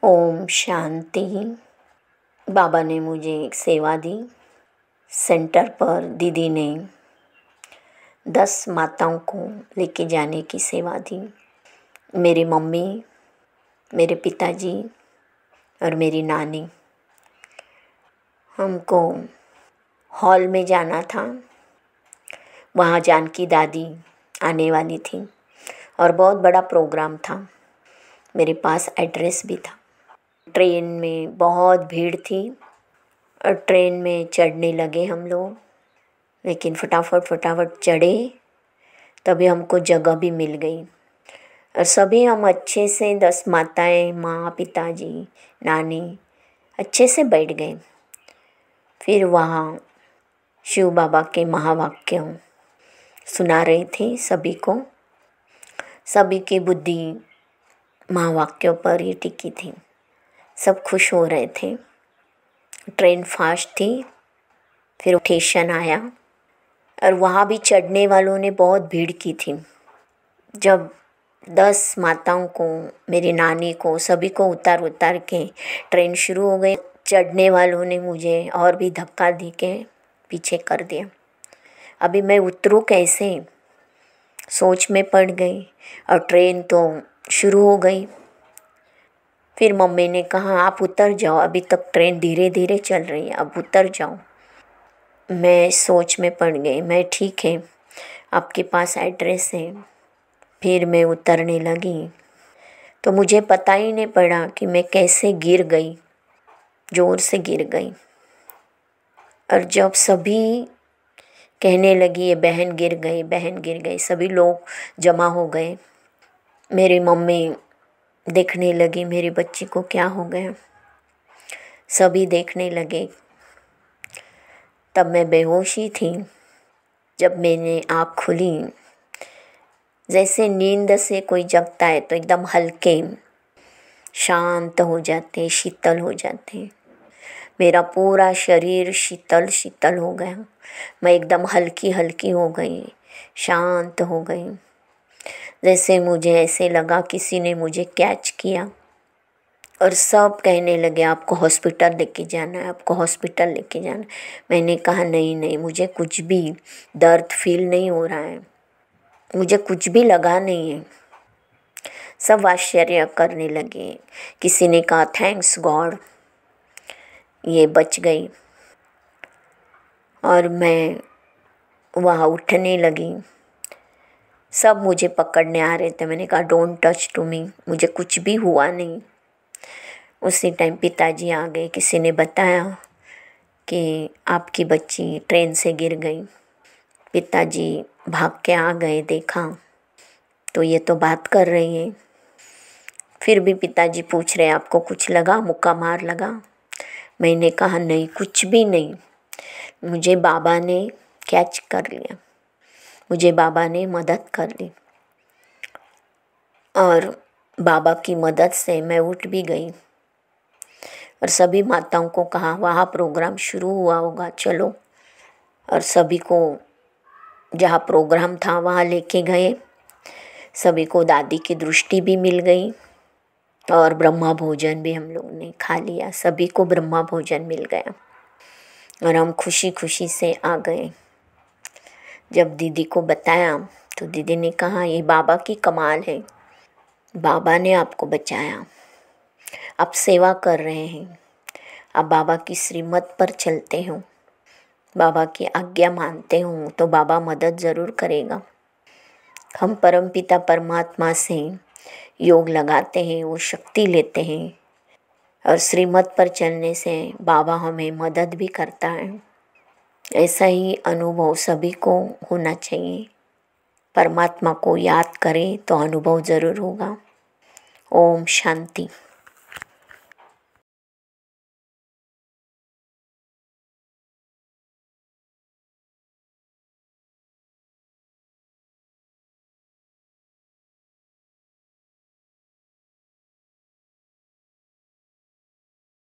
ओम शांति। बाबा ने मुझे एक सेवा दी। सेंटर पर दीदी ने 10 माताओं को लेके जाने की सेवा दी। मेरी मम्मी, मेरे पिताजी और मेरी नानी। हमको हॉल में जाना था। वहाँ जानकी दादी आने वाली थी और बहुत बड़ा प्रोग्राम था। मेरे पास एड्रेस भी था। ट्रेन में बहुत भीड़ थी और ट्रेन में चढ़ने लगे हम लोग, लेकिन फटाफट चढ़े, तभी हमको जगह भी मिल गई और सभी हम अच्छे से 10 माताएं, माँ, पिताजी, नानी अच्छे से बैठ गए। फिर वहाँ शिव बाबा के महावाक्य सुना रही थी सभी को। सभी की बुद्धि महावाक्यों पर ही टिकी थी। सब खुश हो रहे थे। ट्रेन फास्ट थी। फिर स्टेशन आया और वहाँ भी चढ़ने वालों ने बहुत भीड़ की थी। जब 10 माताओं को, मेरी नानी को, सभी को उतार के ट्रेन शुरू हो गई, चढ़ने वालों ने मुझे और भी धक्का दी के पीछे कर दिया। अभी मैं उतरूँ कैसे, सोच में पड़ गई और ट्रेन तो शुरू हो गई। फिर मम्मी ने कहा आप उतर जाओ, अभी तक ट्रेन धीरे धीरे चल रही है, अब उतर जाओ। मैं सोच में पड़ गई। मैं ठीक है, आपके पास एड्रेस है। फिर मैं उतरने लगी तो मुझे पता ही नहीं पड़ा कि मैं कैसे गिर गई, ज़ोर से गिर गई। और जब सभी कहने लगी ये बहन गिर गई, बहन गिर गई, सभी लोग जमा हो गए। मेरी मम्मी देखने लगी मेरी बच्ची को क्या हो गया। सभी देखने लगे। तब मैं बेहोशी थी। जब मैंने आँख खुली, जैसे नींद से कोई जगता है तो एकदम हल्के शांत हो जाते, शीतल हो जाते। मेरा पूरा शरीर शीतल शीतल हो गया। मैं एकदम हल्की हल्की हो गई, शांत हो गई। जैसे मुझे ऐसे लगा किसी ने मुझे कैच किया और सब कहने लगे आपको हॉस्पिटल लेके जाना है, आपको हॉस्पिटल लेके जाना है। मैंने कहा नहीं, मुझे कुछ भी दर्द फील नहीं हो रहा है, मुझे कुछ भी लगा नहीं है। सब आश्चर्य करने लगे। किसी ने कहा थैंक्स गॉड, ये बच गई। और मैं वहाँ उठने लगी। सब मुझे पकड़ने आ रहे थे। मैंने कहा डोंट टच टू मी, मुझे कुछ भी हुआ नहीं। उसी टाइम पिताजी आ गए। किसी ने बताया कि आपकी बच्ची ट्रेन से गिर गई। पिताजी भाग के आ गए, देखा तो ये तो बात कर रही है। फिर भी पिताजी पूछ रहे आपको कुछ लगा, मुक्का मार लगा? मैंने कहा नहीं, कुछ भी नहीं, मुझे बाबा ने कैच कर लिया, मुझे बाबा ने मदद कर ली। और बाबा की मदद से मैं उठ भी गई और सभी माताओं को कहा वहाँ प्रोग्राम शुरू हुआ होगा, चलो। और सभी को जहाँ प्रोग्राम था वहाँ लेके गए। सभी को दादी की दृष्टि भी मिल गई और ब्रह्मा भोजन भी हम लोग ने खा लिया। सभी को ब्रह्मा भोजन मिल गया और हम खुशी खुशी से आ गए। जब दीदी को बताया तो दीदी ने कहा ये बाबा की कमाल है, बाबा ने आपको बचाया, आप सेवा कर रहे हैं, आप बाबा की श्रीमत पर चलते हो, बाबा की आज्ञा मानते हो तो बाबा मदद ज़रूर करेगा। हम परमपिता परमात्मा से योग लगाते हैं, वो शक्ति लेते हैं और श्रीमत पर चलने से बाबा हमें मदद भी करता है। ऐसा ही अनुभव सभी को होना चाहिए। परमात्मा को याद करें तो अनुभव ज़रूर होगा। ओम शांति।